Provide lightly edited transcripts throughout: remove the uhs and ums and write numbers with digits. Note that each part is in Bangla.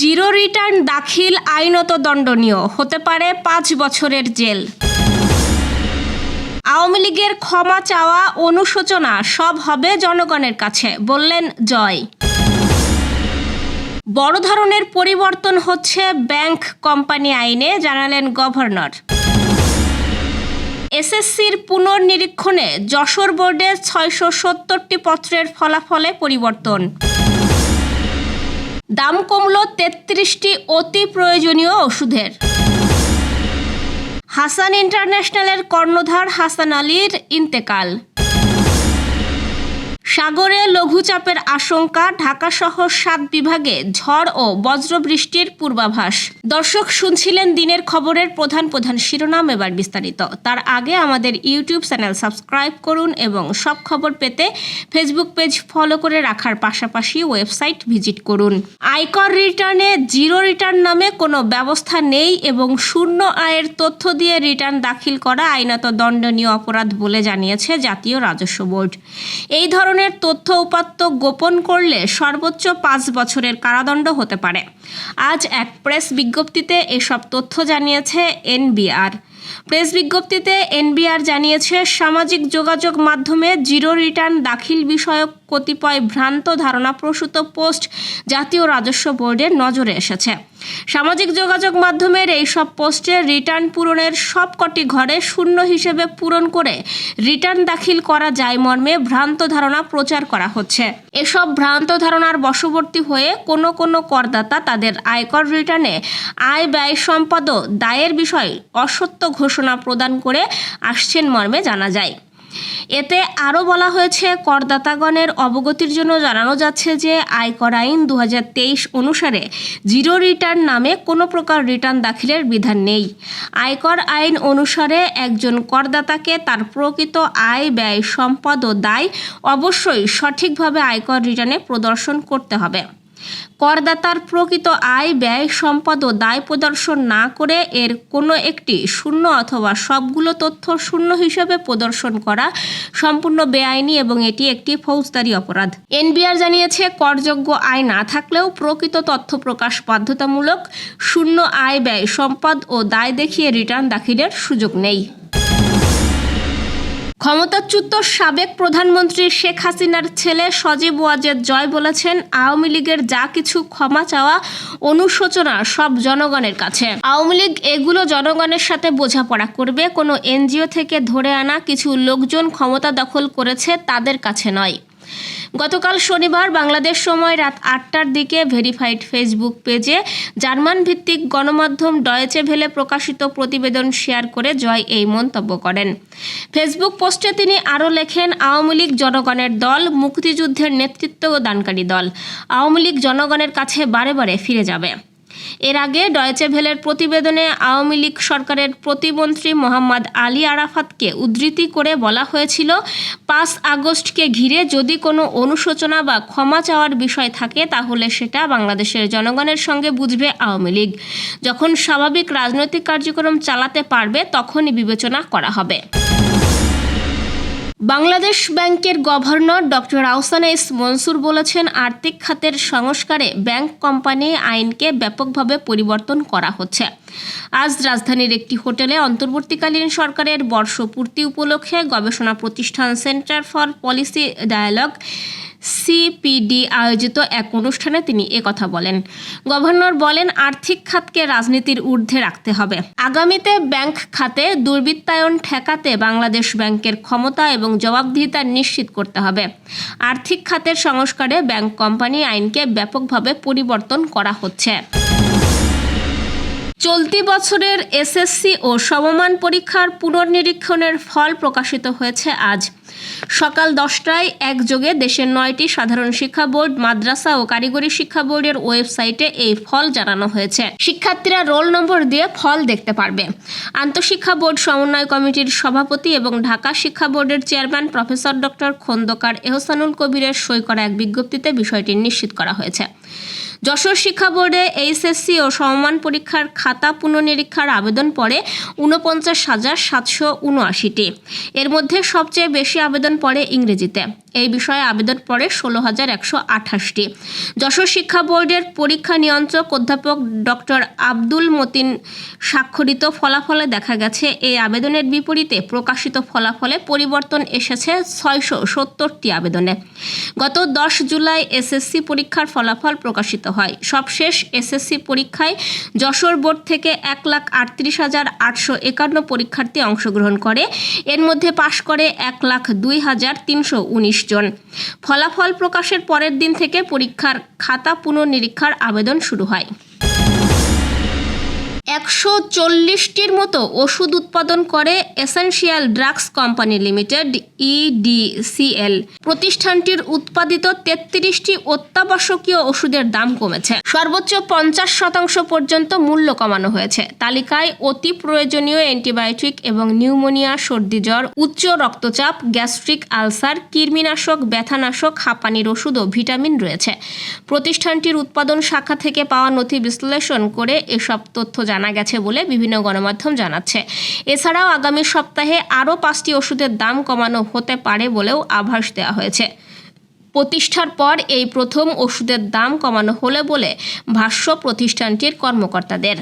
জিরো রিটার্ন দাখিল আইনত দণ্ডনীয়, হতে পারে 5 বছরের জেল। আওয়ামী লীগের ক্ষমা চাওয়া, অনুশোচনা সব হবে জনগণের কাছে, বললেন জয়। বড় ধরনের পরিবর্তন হচ্ছে ব্যাংক কোম্পানি আইনে, জানালেন গভর্নর। এসএসসির পুনর্নিরীক্ষণে যশোর বোর্ডে 670টি পত্রের ফলাফলে পরিবর্তন। দাম কমল 33টি অতি প্রয়োজনীয় ওষুধের। হাসান ইন্টারন্যাশনালের কর্ণধার হাসান আলীর ইন্তেকাল। সাগরে লঘুচাপের আশঙ্কা, ঢাকাসহ 7 বিভাগে ঝড় ও বজ্রবৃষ্টির পূর্বাভাস। দর্শক, শুনছিলেন দিনের খবরের প্রধান প্রধান শিরোনাম, এবার বিস্তারিত। তার আগে আমাদের ইউটিউব চ্যানেল সাবস্ক্রাইব করুন এবং সব খবর পেতে ফেসবুক পেজ ফলো করে রাখার পাশাপাশি ওয়েবসাইট ভিজিট করুন। আয়কর রিটার্নে জিরো রিটার্ন নামে কোনো ব্যবস্থা নেই এবং শূন্য আয়ের তথ্য দিয়ে রিটার্ন দাখিল করা আইনত দণ্ডনীয় অপরাধ বলে জানিয়েছে জাতীয় রাজস্ব বোর্ড। এই ধরনের তথ্য উপাত্ত গোপন করলে সর্বোচ্চ 5 বছরের কারাদণ্ড হতে পারে। আজ এক প্রেস বিজ্ঞপ্তিতে এসব তথ্য জানিয়েছে এনবিআর। প্রেস বিজ্ঞপ্তিতে এনবিআর জানিয়েছে, সামাজিক যোগাযোগ মাধ্যমে জিরো রিটার্ন দাখিল বিষয়ক কতিপয় ভ্রান্ত ধারণাপ্রসূত পোস্ট জাতীয় রাজস্ব বোর্ডের নজরে এসেছে। সামাজিক যোগাযোগ মাধ্যমের এইসব পোস্টে রিটার্ন পূরণের সবকটি ঘরে শূন্য হিসেবে পূরণ করে রিটার্ন দাখিল করা যায় মর্মে ভ্রান্ত ধারণা প্রচার করা হচ্ছে। এসব ভ্রান্ত ধারণার বশবর্তী হয়ে কোনো করদাতা তাদের আয়কর রিটার্নে আয় ব্যয় সম্পদ দায়ের বিষয়ে অসত্য ঘোষণা প্রদান করে আসছেন মর্মে জানা যায়। এতে আরও বলা হয়েছে, করদাতাগণের অবগতির জন্য জানানো যাচ্ছে যে আয়কর আইন 2023 অনুসারে জিরো রিটার্ন নামে কোনো প্রকার রিটার্ন দাখিলের বিধান নেই। আয়কর আইন অনুসারে একজন করদাতাকে তার প্রকৃত আয় ব্যয় সম্পদ ও দায় অবশ্যই সঠিকভাবে আয়কর রিটার্নে প্রদর্শন করতে হবে। করদাতার প্রকৃত আয় ব্যয় সম্পদ ও দায় প্রদর্শন না করে এর কোনো একটি শূন্য অথবা সবগুলো তথ্য শূন্য হিসেবে প্রদর্শন করা সম্পূর্ণ বেআইনি এবং এটি একটি ফৌজদারি অপরাধ। এনবিআর জানিয়েছে, করযোগ্য আয় না থাকলেও প্রকৃত তথ্য প্রকাশ বাধ্যতামূলক। শূন্য আয় ব্যয় সম্পদ ও দায় দেখিয়ে রিটার্ন দাখিলের সুযোগ নেই। ক্ষমতাচ্যুত সাবেক প্রধানমন্ত্রী শেখ হাসিনার ছেলে সজীব ওয়াজেদ জয় বলেছেন, আওয়ামী লীগের যা কিছু ক্ষমা চাওয়া, অনুশোচনা সব জনগণের কাছে। আওয়ামী লীগ এগুলো জনগণের সাথে বোঝাপড়া করবে। কোনো এনজিও থেকে ধরে আনা কিছু লোকজন ক্ষমতা দখল করেছে, তাদের কাছে নয়। গতকাল শনিবার বাংলাদেশ সময় রাত 8টার দিকে ভেরিফাইড ফেসবুক পেজে জার্মান ভিত্তিক গণমাধ্যম ডয়েচে ভেলে প্রকাশিত প্রতিবেদন শেয়ার করে জয় এই মন্তব্য করেন। ফেসবুক পোস্টে তিনি আরও লেখেন, আওয়ামী লীগ জনগণের দল, মুক্তিযুদ্ধের নেতৃত্ব দানকারী দল। আওয়ামী লীগ জনগণের কাছে বারে বারে ফিরে যাবে। এর আগে ডয়েচে ভেলের প্রতিবেদনে আওয়ামী লীগ সরকারের প্রতিমন্ত্রী মোহাম্মদ আলী আরাফাতকে উদ্ধৃতি করে বলা হয়েছিল, 5 আগস্টকে ঘিরে যদি কোনো অনুশোচনা বা ক্ষমা চাওয়ার বিষয় থাকে তাহলে সেটা বাংলাদেশের জনগণের সঙ্গে বুঝবে আওয়ামী লীগ। যখন স্বাভাবিক রাজনৈতিক কার্যক্রম চালাতে পারবে তখনই বিবেচনা করা হবে। বাংলাদেশ ব্যাংকের governor doctor Ahsan S Mansur বলেছেন, আর্থিক খাতের সংস্কারে ব্যাংক কোম্পানি আইনকে ব্যাপকভাবে পরিবর্তন করা হচ্ছে। আজ রাজধানীর একটি হোটেলে অন্তর্বর্তীকালীন সরকারের বর্ষপূর্তি উপলক্ষে গবেষণা প্রতিষ্ঠান Centre for Policy Dialogue CPD আয়োজিত এক অনুষ্ঠানে তিনি একথা বলেন। গভর্নর বলেন, আর্থিক খাতকে রাজনীতির ঊর্ধ্বে রাখতে হবে। আগামীতে ব্যাংক খাতে দুর্বৃত্তায়ন ঠেকাতে বাংলাদেশ ব্যাংকের ক্ষমতা এবং জবাবদিহিতা নিশ্চিত করতে হবে। আর্থিক খাতের সংস্কারে ব্যাংক কোম্পানি আইনকে ব্যাপকভাবে পরিবর্তন করা হচ্ছে। চলতি বছরের এসএসসি ও সমমান পরীক্ষার পুনর্নিরীক্ষণের ফল প্রকাশিত হয়েছে আজ সকাল 10টায়। একযোগে দেশের 9টি সাধারণ শিক্ষা বোর্ড, মাদ্রাসা ও কারিগরি শিক্ষা বোর্ডের ওয়েবসাইটে এই ফল জানানো হয়েছে। শিক্ষার্থীরা রোল নম্বর দিয়ে ফল দেখতে পারবে। আন্তঃশিক্ষা বোর্ড সমন্বয় কমিটির সভাপতি এবং ঢাকা শিক্ষা বোর্ডের chairman professor doctor Khandaker Ehsanul কবিরের সই করা এক বিজ্ঞপ্তিতে বিষয়টি নিশ্চিত করা হয়েছে। যশোর শিক্ষা বোর্ডে এইচএসসি ও সমমান পরীক্ষার খাতা পুনর্নিরীক্ষার আবেদন পড়ে ৪৯,৭৭৯টি। এর মধ্যে সবচেয়ে বেশি আবেদন পড়ে ইংরেজিতে। এই বিষয়ে আবেদন পড়ে ১৬,১২৮টি। যশোর শিক্ষা বোর্ডের পরীক্ষা নিয়ন্ত্রক অধ্যাপক ডক্টর আব্দুল মতিন স্বাক্ষরিত ফলাফলে দেখা গেছে, এই আবেদনের বিপরীতে প্রকাশিত ফলাফলে পরিবর্তন এসেছে ৬৭০টি আবেদনে। গত ১০ জুলাই এসএসসি পরীক্ষার ফলাফল প্রকাশিত হয়। সবশেষ এসএসসি পরীক্ষায় যশোর বোর্ড থেকে ১,৩৮,৮৫১ পরীক্ষার্থী অংশগ্রহণ করে। এর মধ্যে পাশ করে ১,০২,৩১৯ জন। ফলাফল প্রকাশের পরের দিন থেকে পরীক্ষার খাতা পুনর্নিরীক্ষার আবেদন শুরু হয়। ১৪০টির মতো ওষুধ উৎপাদন করে essential drugs company limited EDCL। প্রতিষ্ঠানটির উৎপাদিত ৩৩টি অত্যাবশ্যকীয় ওষুধের দাম কমেছে। সর্বোচ্চ ৫০% পর্যন্ত মূল্য কমানো হয়েছে। তালিকায় অতি প্রয়োজনীয় অ্যান্টিবায়োটিক এবং নিউমোনিয়া, সর্দি জ্বর, উচ্চ রক্তচাপ, গ্যাস্ট্রিক আলসার, কৃমিনাশক, ব্যথানাশক, হাঁপানির ওষুধ ও ভিটামিন রয়েছে। প্রতিষ্ঠানটির উৎপাদন শাখা থেকে পাওয়া নথি বিশ্লেষণ করে এসব তথ্য জানা গেছে বলে বিভিন্ন গণমাধ্যম জানাচ্ছে। এছাড়াও আগামী সপ্তাহে আরও 5টি ওষুধের দাম কমানো হতে পারে বলেও আভাস দেওয়া হয়েছে। প্রতিষ্ঠার পর এই প্রথম ওষুধের দাম কমানো হলে বলে ভাষ্য প্রতিষ্ঠানটির কর্মকর্তাদের।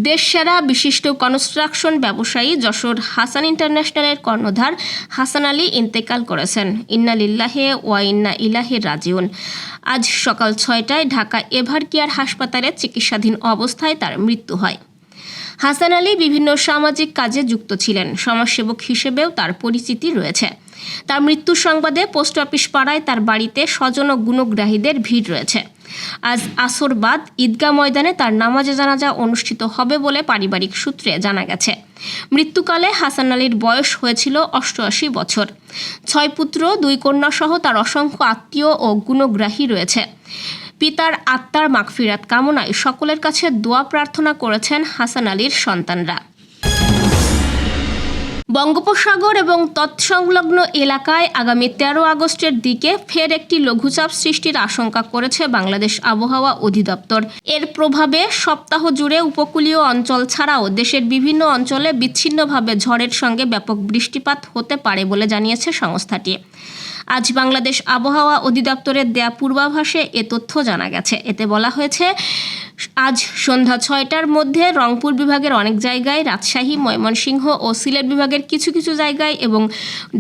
দেশসেরা বিশিষ্ট কনস্ট্রাকশন ব্যবসায়ী যশোর হাসান ইন্টারন্যাশনালের কর্ণধার হাসান আলী ইন্তেকাল করেছেন। ইন্না লিল্লাহি ওয়া ইন্না ইলাইহি রাজিউন। আজ সকাল 6টায় ঢাকা এভারকেয়ার হাসপাতালে চিকিৎসাধীন অবস্থায় তার মৃত্যু হয়। হাসান আলী বিভিন্ন সামাজিক কাজে যুক্ত ছিলেন। সমাজসেবক হিসেবেও তার পরিচিতি রয়েছে। তার মৃত্যুর সংবাদে পোস্ট অফিস পাড়ায় তার বাড়িতে স্বজন ও গুণগ্রাহীদের ভিড় রয়েছে। আজ আসর বাদ ঈদগাহ ময়দানে তার নামাজে জানাজা অনুষ্ঠিত হবে বলে পারিবারিক সূত্রে জানা গেছে। মৃত্যুকালে হাসান আলীর বয়স হয়েছিল ৮৮ বছর। 6 পুত্র 2 কন্যা সহ তার অসংখ্য আত্মীয় ও গুণগ্রাহী রয়েছে। পিতার আত্মার মাগফিরাত কামনায় সকলের কাছে দোয়া প্রার্থনা করেছেন হাসান আলীর সন্তানরা। বঙ্গোপসাগর এবং তৎসংলগ্ন এলাকায় আগামী ১৩ আগস্টের দিকে ফের একটি লঘুচাপ সৃষ্টির আশঙ্কা করেছে বাংলাদেশ আবহাওয়া অধিদপ্তর। এর প্রভাবে সপ্তাহ জুড়ে উপকূলীয় অঞ্চল ছাড়াও দেশের বিভিন্ন অঞ্চলে বিচ্ছিন্নভাবে ঝড়ের সঙ্গে ব্যাপক বৃষ্টিপাত হতে পারে বলে জানিয়েছে সংস্থাটি। আজ বাংলাদেশ আবহাওয়া অধিদপ্তরের দেয়া পূর্বাভাসে এ তথ্য জানা গেছে। এতে বলা হয়েছে, আজ সন্ধ্যা 6টার মধ্যে রংপুর বিভাগের অনেক জায়গায়, রাজশাহী, ময়মনসিংহ ও সিলেট বিভাগের কিছু কিছু জায়গায় এবং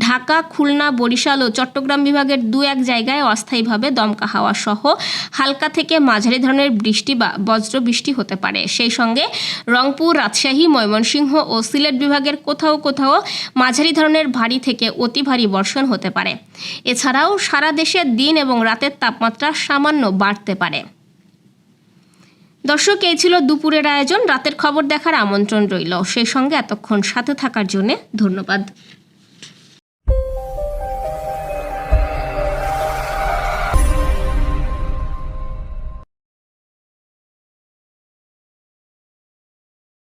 ঢাকা, খুলনা, বরিশাল ও চট্টগ্রাম বিভাগের 2-1 জায়গায় অস্থায়ীভাবে দমকা হাওয়া সহ হালকা থেকে মাঝারি ধরনের বৃষ্টি বা বজ্রবৃষ্টি হতে পারে। সেই সঙ্গে রংপুর, রাজশাহী, ময়মনসিংহ ও সিলেট বিভাগের কোথাও কোথাও মাঝারি ধরনের ভারী থেকে অতি ভারী বর্ষণ হতে পারে। এছাড়াও সারা দেশে দিন এবং রাতের তাপমাত্রা সামান্য বাড়তে পারে। দর্শক, এই ছিল দুপুরের আয়োজন। রাতের খবর দেখার আমন্ত্রণ রইল। সেই সঙ্গে এতক্ষণ সাথে থাকার জন্য ধন্যবাদ।